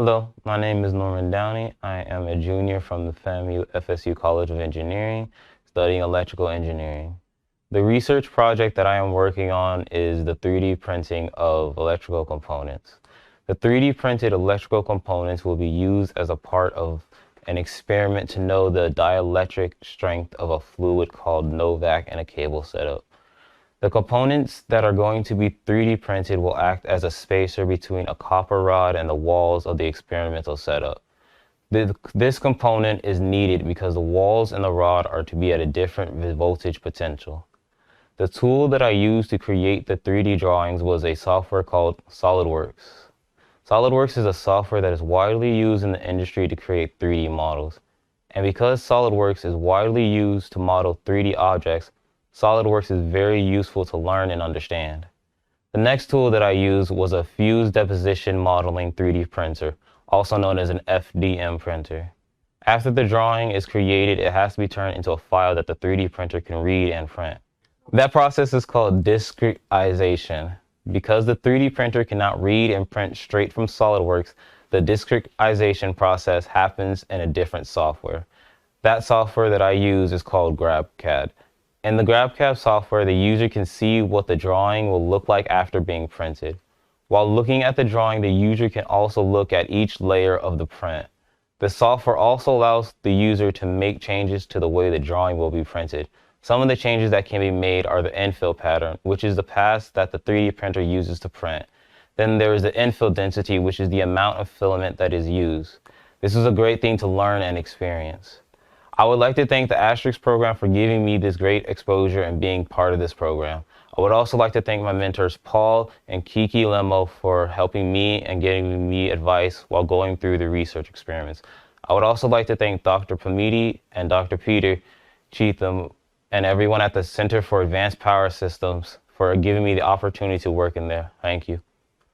Hello, my name is Norman Downey. I am a junior from the FAMU FSU College of Engineering, studying electrical engineering. The research project that I am working on is the 3D printing of electrical components. The 3D printed electrical components will be used as a part of an experiment to know the dielectric strength of a fluid called NOVAC in a cable setup. The components that are going to be 3D printed will act as a spacer between a copper rod and the walls of the experimental setup. This component is needed because the walls and the rod are to be at a different voltage potential. The tool that I used to create the 3D drawings was a software called Solidworks. Solidworks is a software that is widely used in the industry to create 3D models. And because Solidworks is widely used to model 3D objects, Solidworks is very useful to learn and understand. The next tool that I used was a fused deposition modeling 3D printer, also known as an FDM printer. After the drawing is created, it has to be turned into a file that the 3D printer can read and print. That process is called discretization. Because the 3D printer cannot read and print straight from Solidworks, the discretization process happens in a different software. That software that I use is called GrabCAD. In the GrabCAD software, the user can see what the drawing will look like after being printed. While looking at the drawing, the user can also look at each layer of the print. The software also allows the user to make changes to the way the drawing will be printed. Some of the changes that can be made are the infill pattern, which is the paths that the 3D printer uses to print. Then there is the infill density, which is the amount of filament that is used. This is a great thing to learn and experience. I would like to thank the Asterisk program for giving me this great exposure and being part of this program. I would also like to thank my mentors Paul and Kiki Lemo for helping me and giving me advice while going through the research experiments. I would also like to thank Dr. Pamiti and Dr. Peter Cheatham and everyone at the Center for Advanced Power Systems for giving me the opportunity to work in there. Thank you.